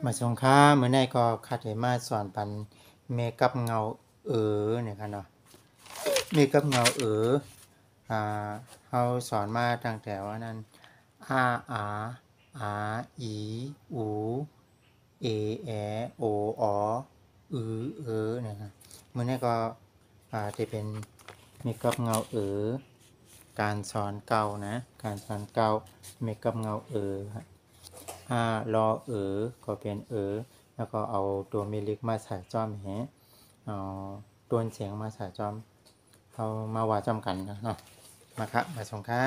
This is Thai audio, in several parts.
มาสงค้าเมื่อไหร่ก็คัดให้มาสอนปันเมกับเงาเนี่ยค่ะเนาะเมกับเงาอ่าเฮาสอนมาตั้งแต่ว่านั้นอาอาอีอูเอแอโออเนี่ยครับเมื่อนี้ก็จะเป็นเมกับเงาการสอนเก่านะการสอนเก่าเมกับเงาครับรอก็เป็นแล้วก็เอาตัวเมลิกมาใส่จอมเอาตัวเสียงมาใส่จอมเอามาว่าจอมกันเนาะมาครับมาส่งค้า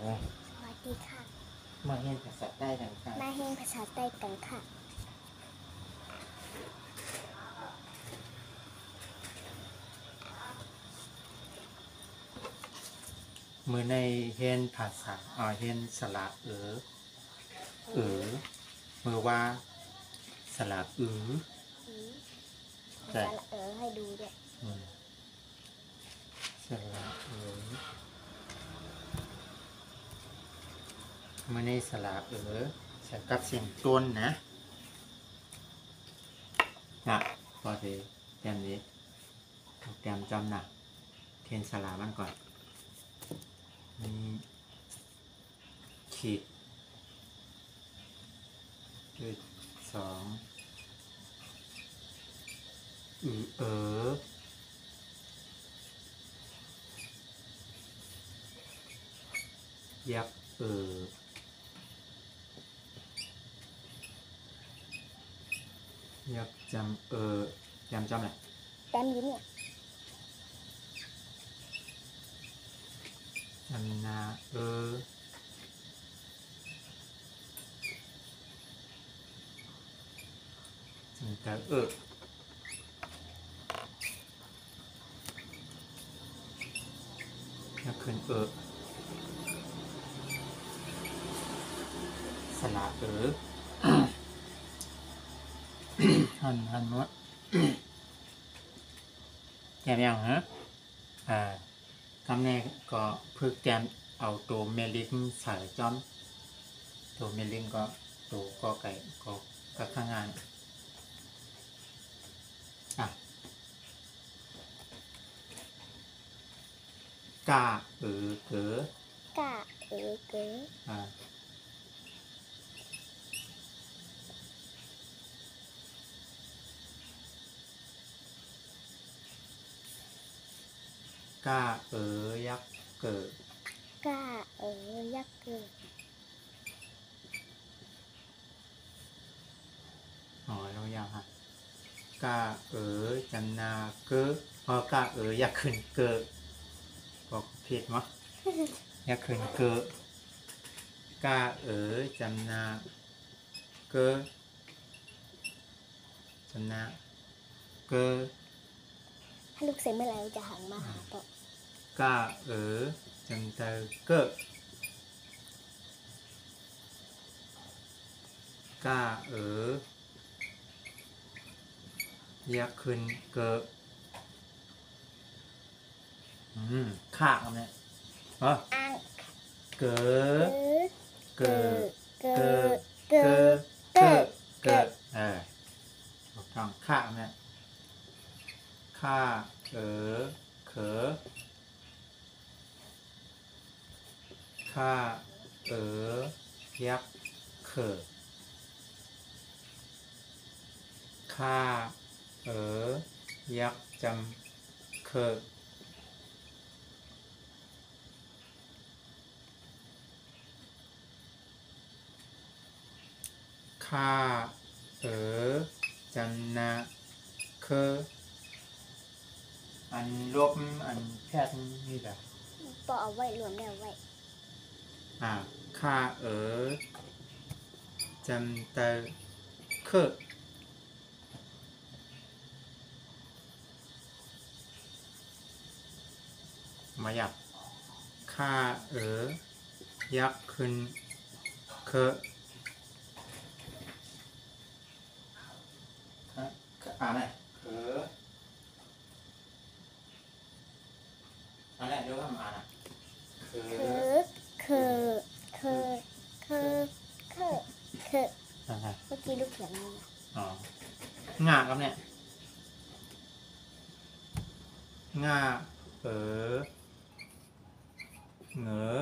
เลย สวัสดีค่ะ มาเรียนภาษาใต้กันค่ะมาเรียนภาษาใต้กันค่ะมือในเรียนภาษาเรียนสระมือว่าสระแต่ให้ดูด้วยสระมือในสระใส่กับเสียงต้นนะพอดีเตรียมนี้เตรียมจำเทียนสระมันก่อนนี่ขีดสองยักยักจำจำอะไรแต้มยิ้มเนี่ยจำนาจำตายักขึ้นสระหันวะแกมยังฮะคำแรกก็พึกแกมเอาตัวเมลิงใส่จอมตัวเมลิงก็ตัวก็ไก่ก็ข้างงานกาเก๋กะเก๋กายักเกิดกะยักษ์เกิดเราอย่างฮะกาจันนาเกิดพอกายักขึ้นเกิดบอกผิดมั้ยยักขึ้นเกิดกาจันนาเกิดจันนาเกิดถ้าลูกเสร็จเมื่อไหร่จะหันมาหาต่อกาจันตาเกิดกายักขึ้นเกิดข้าเนี่ยอ้างเกิดถูกต้องข้าเนี่ยข้าเขอข้ายักเขอข้ายักจำเขอข้าจันนาเคอันลบอันแพทย์นี่แหละปอเอาไว้รวมได้ไว้ข้าจันตาเคมาหยับข้ายักขึ้นเคอะไรอะไรเดี๋ยวทำคือ อะ อ่า เมื่อกี้ลูกเขียนนี่นะ อ๋องาครับเนี่ยงาเหงอ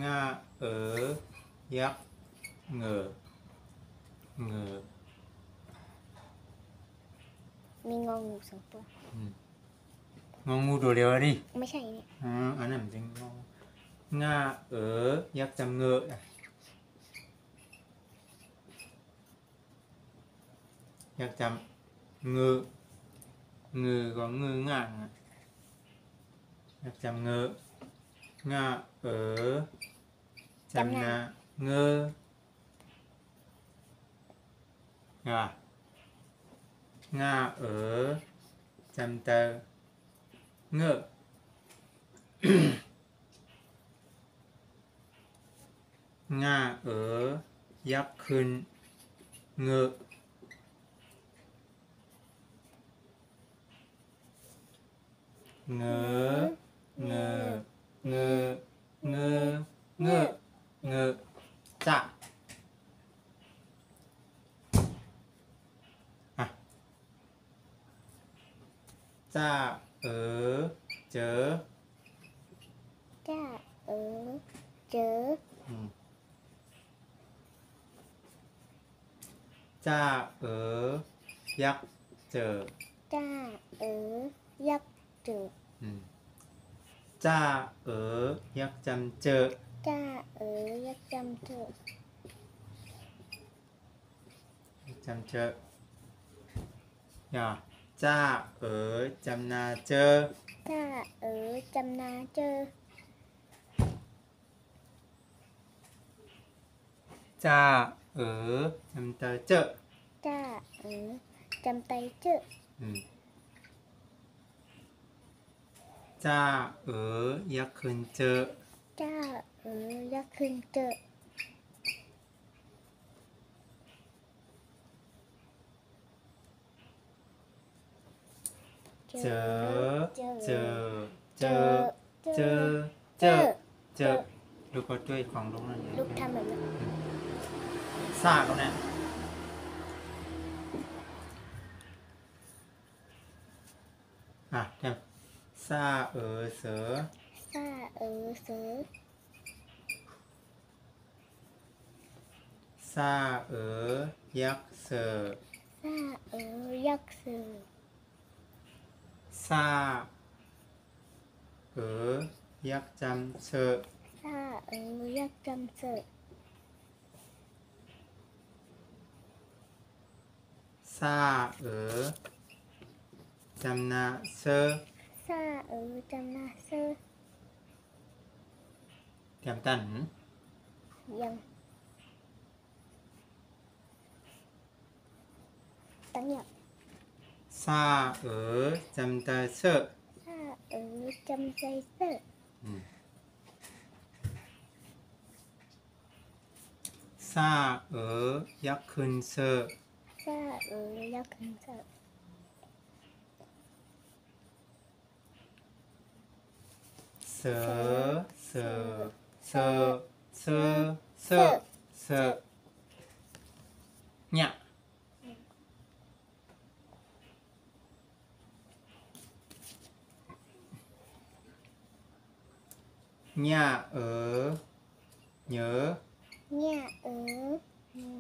งายักษ์เหงเหง มีงองูสองตัว งองูตัวเดียวดิ ไม่ใช่เนี่ย อันนั้นมันจะงายักษ์จำเงอะยักษ์จำเงอะเงอก็เงืองางอะยักษ์จำเงอะงาจำนาเงองาจำเตอเงอะ งายักษ์ขึ้นเงอะเงอเงอเงอเงอเงอะเงอะจะจ้าเจอ จ้าเจอ จ้ายักษ์เจอ จ้ายักษ์เจอ จ้ายักษ์จำเจอ จ้ายักษ์จำเจอ จำเจออย่าจ้าจำนาเจอ จ้าจำนาเจอ จ้าจำเตอเจอ จ้าจำไตเจอ จ้ายักษ์ขึ้นเจอ จ้ายักษ์ขึ้นเจอ เจอเจอเจ เจ อ อ เจอเจอเจอลูกก็ช่วยของลูกนั่นเอง ลูกทำแบบนั้น ซาเขาเนี่ยเดี๋ยวซาเสือ ซ่าเสือ ซายักษ์เสือ ซ่ายักษ์เสือ ซายักษ์จำเสือ ซ่ายักษ์จำเสือ ซาจำนาเสือ ซ่าจำนาเสือ เตรียมตัน ยังตั้งหยับ ซาจำตาเสือ ซ่าจำใจเสือ ซายักษ์ขึ้นเสือ ซ่ายักษ์ขึ้นเสือ เสือเสือเสือเสือเสือเสือเนี่ยเนี่ยเหยอ เนี่ยหนู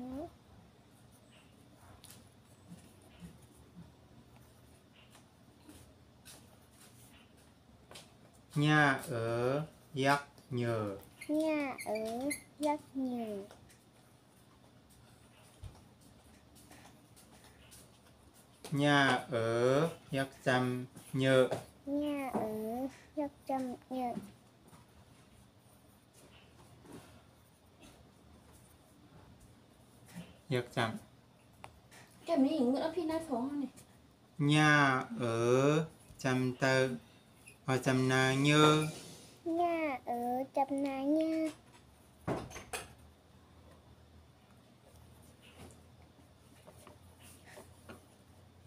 เนี่ยยักษ์เหยอ เนี่ยยักษ์เหนือ เนี่ยยักษ์จำเหยอ เนี่ยยักษ์จำเนี่ย ยักษ์จ เก็บนี้หญิงแล้วพี่นัดของเขาเนี่ย ำเนี่ยจำเตอจำนาเหยอ เนี่ยจำนาเนี่ย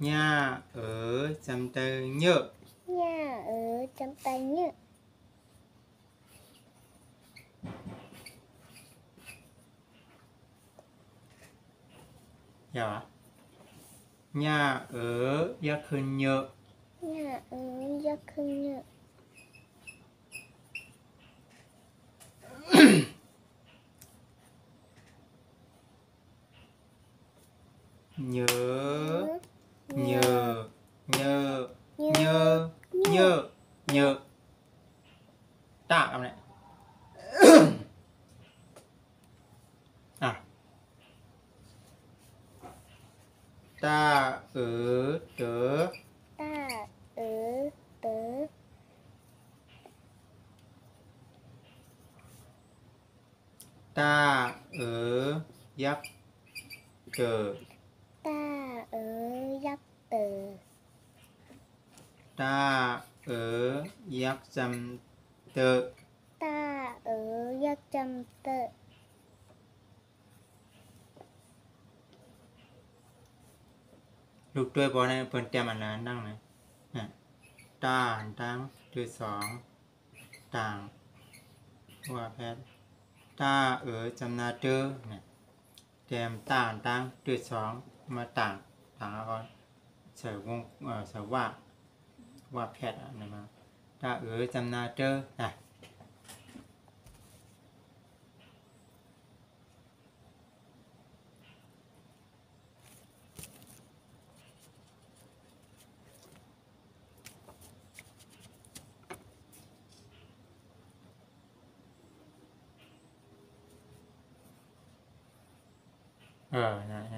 เนี่ยจำเตอเหยอ เนี่ยจำไตเนี่ย อย่าย่ายักษ์ขึ้นเยอะ nhà giấc khưng nhựa เยอะเยอะเยอะเยอะเยอะเยอะตาอะไรอ่ะตาเต๋อ ta ở tớ ตายักษ์เต๋อ ta ở giấc tớ ตายักษ์จำเต๋อ ta ở giấc chăm tớ ลูกด้วยบอลในเพิ่นเตรียมอันนั้นนั่งเลยเนี่ยตาตั้งคือสองต่างว่าแพทย์ตาจำนาเตอเนี่ยเตรียมตาตั้งคือสองมาต่างแล้วก็ใส่วงใส่ว่าแพทย์อะไรมาตาจำนาเตอนะ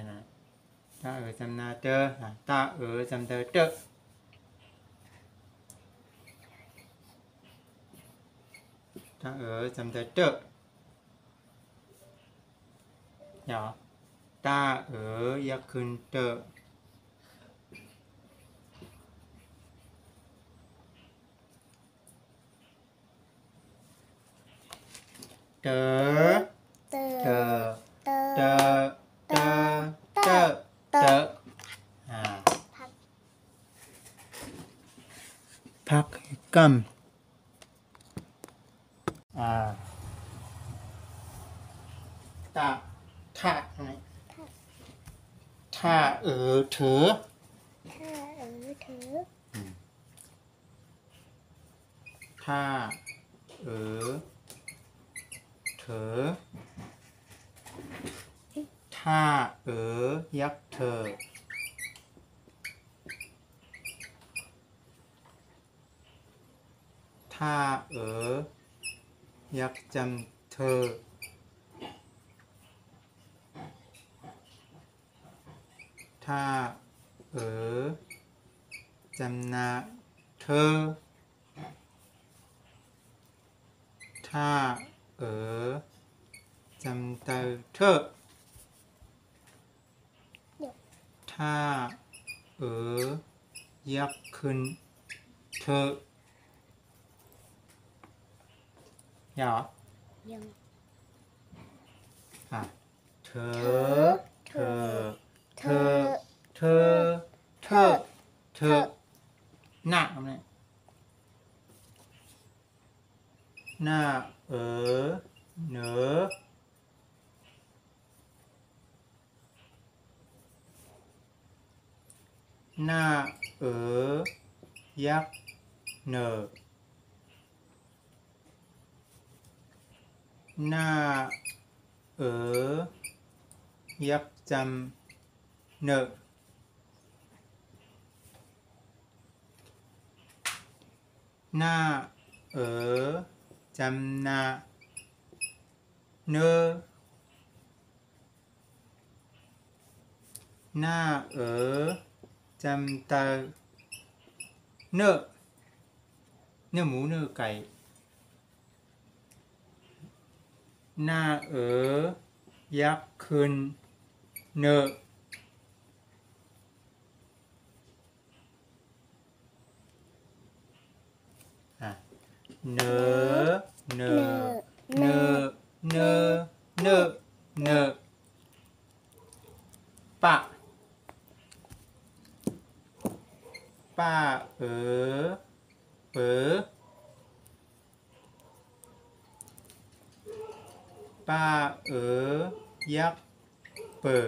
นะตาจำนาเตอนะตาจำเตอเตอตาจำเตอเตอเดี๋ยวตายักษ์ขึ้นเตอเตอ tớ เตอ tớ เตอเตอเตอเตอพักกำตาท่าอะไรท่าเถอ ta ở thớ ท่าเถอท่ายักษ์เธอท่ายักษ์จำเธอท่าจำนาเธอท่าจำเตอเธอท่ายักษ์ขึ้นเธออย่า dừng เธอเธอเธอเธอเธอเธอหน้าอะไรหน้าเหนอหน้ายักษ์เหนอหน้ายักษ์จำเนอหน้าจำนาเนอหน้าจำตาเนอเนื้อหมูเนื้อไก่หน้ายักษ์ขึ้นเนอเนอเนอเนอเนอเนอเนอป้าป้าเป๋อป้ายักษ์เป๋อ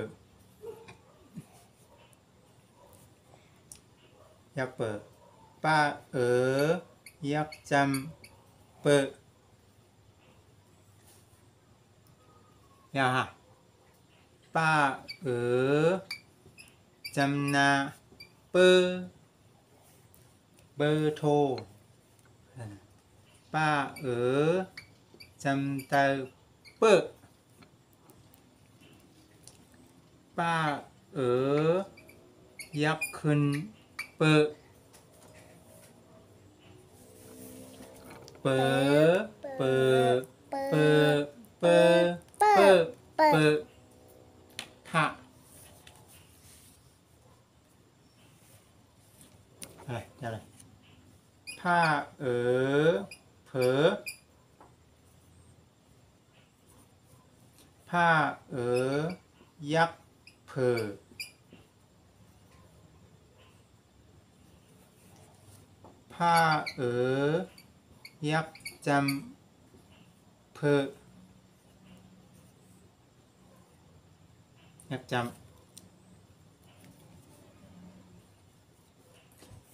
ยักษ์เปิดป้ายักษ์จำเปิดอย่าฮะป้าจำนาเบอร์โทรป้าจำเตอเปิดป้ายักษ์ขึ้นเปิดเปิดถ้าอะไรจะอะไรถ้าเผลอผ้ายักษ์เผลอผ้ายักษ์จำเผลอยักษ์จำ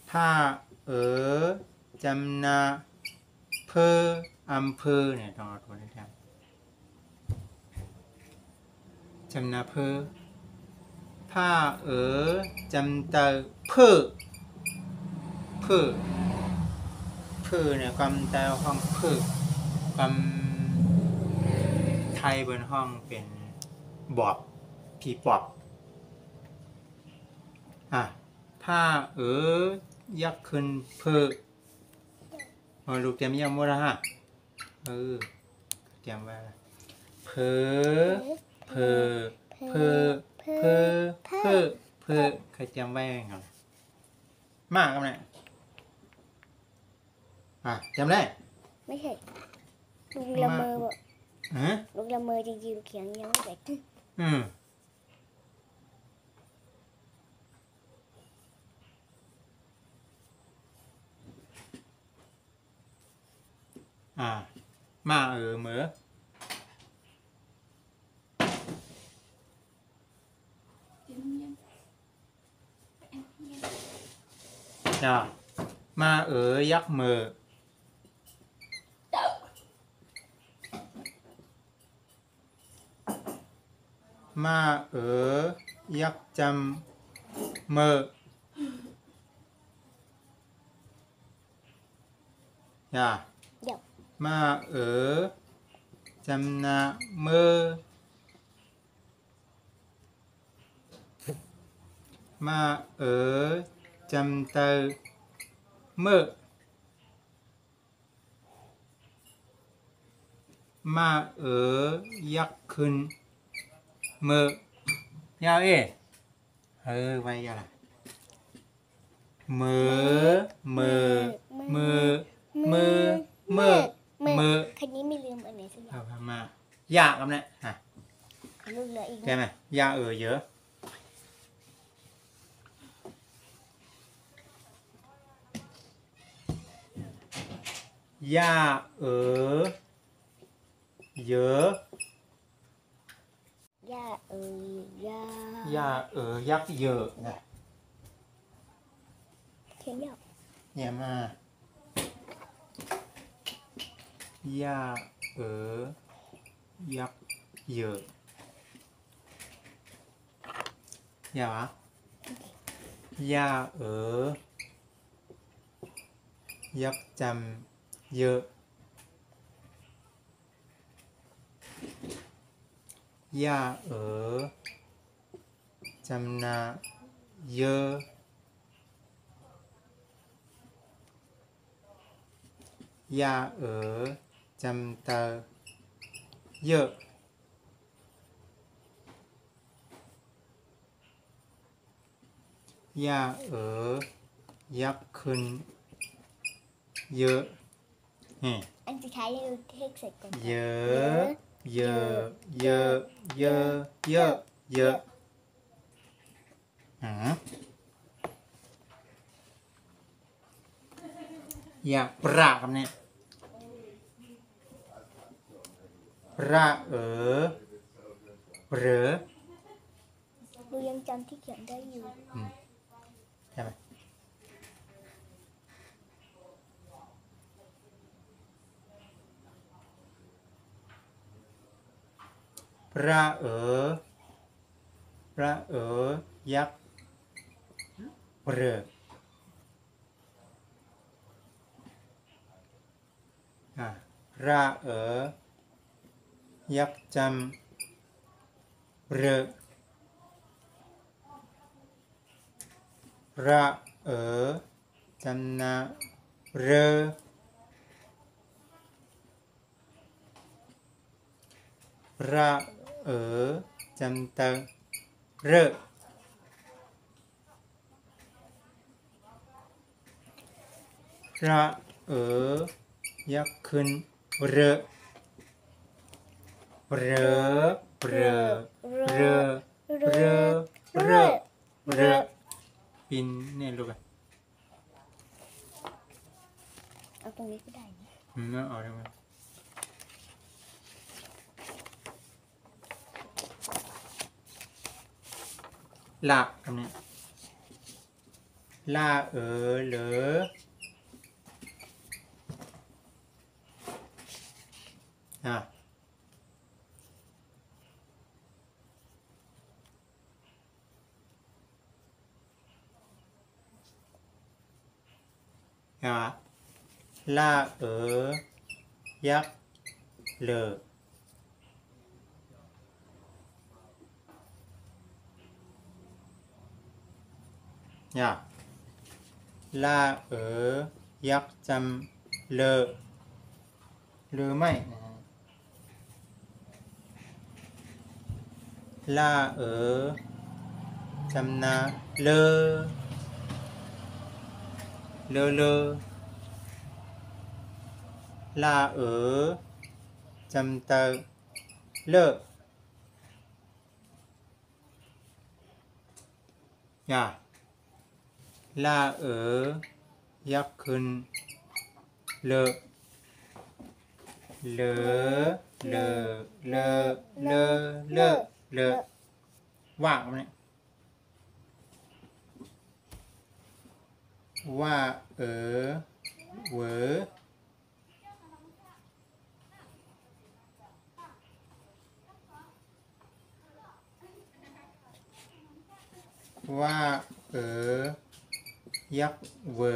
ผ้าจำนาเพออำเภอเนี่ยต้องเอาตัวนี้แทนจำนาเพอผ้าจำเตอเพอเนี่ยความแตวห้องเพอความไทยบนห้องเป็นบอบผีปอบผ้ายักษ์ขึ้นเพอลูกเตรียมยังมั้งละฮะเตรียมไว้เพอใครเตรียมไว้ไหมครับมากครับเนี่ยจำได้ไม่ใช่ลุงละเมอบ่ลุงละเมอจริงๆเขียนยังไม่ได้มาเหมือมายักษ์มือมายักษ์จำมือมาจำนามือมาจำเตอมือมายักษ์ขึ้นมือยาวไว้ยาวละมือคันนี้ไม่ลืมอันไหนสักอย่างมายากครับเนี่ยลูกเหลืออีกใช่ไหมยาเยอะยาเยอะย่ายักษ์เยอะนะเขียนยากเนี่ยมาย่ายักษ์เยอะย่าวะย่ายักษ์จำเยอะย่าจำนาเยอะย่าจำเตอเยอะย่ายักษ์ขึ้นเยอะอันสุดท้ายเราเทคเสร็จก่อนเยอะอยากประครับเนี่ยประหรือดูยังจำที่เขียนได้อยู่ใช่ไหม ระยักษ์เรอระยักษ์จำเรอระจำนาเรอระจำตะเรอระยักษ์ขึ้นเรอเรอเรอเรอเรอเรอเรอปินเนี่ยลูกอ่ะ เอาตรงนี้ก็ได้นะ ไม่เอาได้ไหมลาคำนี้ลาเหลอลายักษ์เลอลายักษ์จำเลอหรือไม่ลาจำนาเลอเลอลาจำตะเลอลายักษ์ขึ้นเลอเลอเลอเลอเลอเลอเลอว่าไหมว่าเวอว่ายักษ์เวอ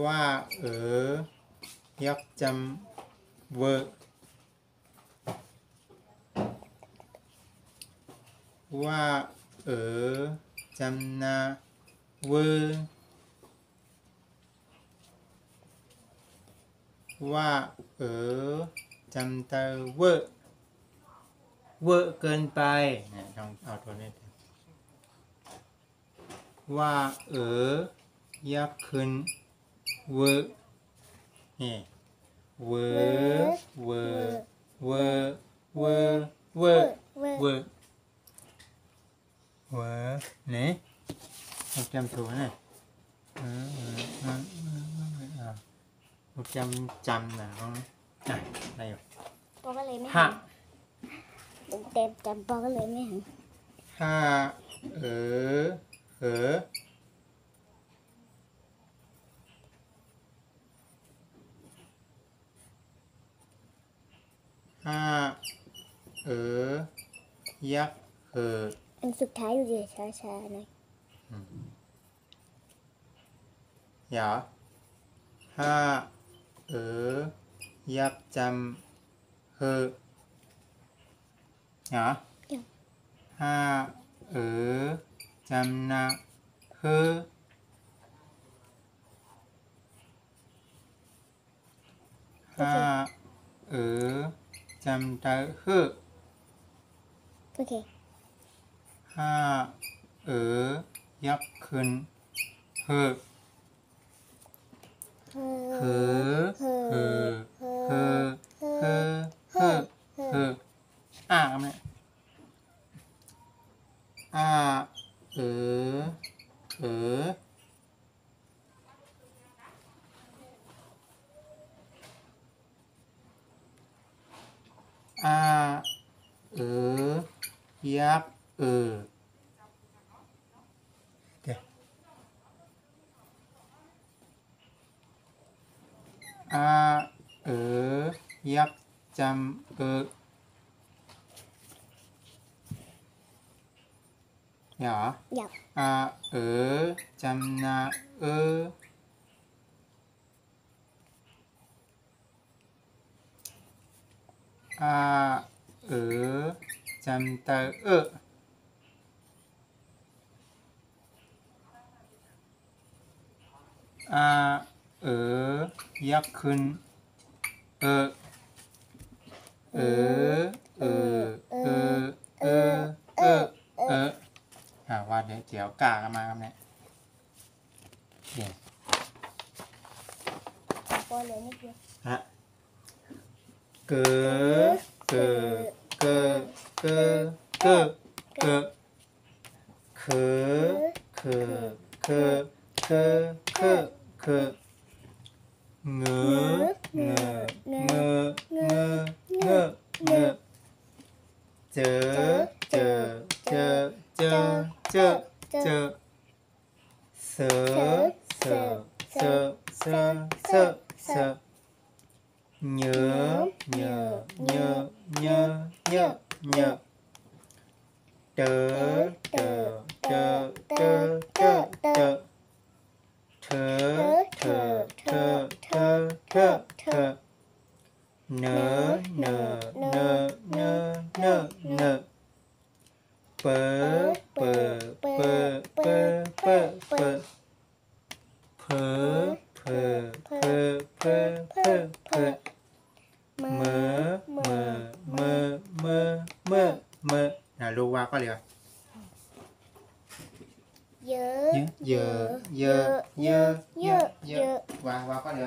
ว่ายักษ์จำเวอว่าจำนาเวอว่าจำตะเวอเกินไปเนี่ยต้องเอาตัวนี้ว่ายักษ์ขึ้นเวอนี่เวอเวอเวอเวอเวอเวอเวอนี่ต้องจำตัวนะจำนะเขาอะไรอยู่ ปอก็เลยไม่ ห้า เห็นเต็มจำปอก็เลยไม่เห็น ห้าห้ายักษ์อันสุดท้ายอยู่ดีช้าๆหน่อย อย่าห้ายักษ์จำอย่าห้าจำนาห้าจำตะโอเค ห้ายักษ์ขึ้นเฮอครับเนี่ยยักษ์ อายักษ์จำอย่า อยาก อาจำนาอาจำตาอายักษ์ขึ้นว่าเดี๋ยวกากันมาครับเนี่ยเดี๋ยว พอเลยนิดเดียว ฮะเกิดคือเงเจอเสือเนื้อเตอเธอเนเปเพรู้ว่าก็เลยเยอะว่าก็เลย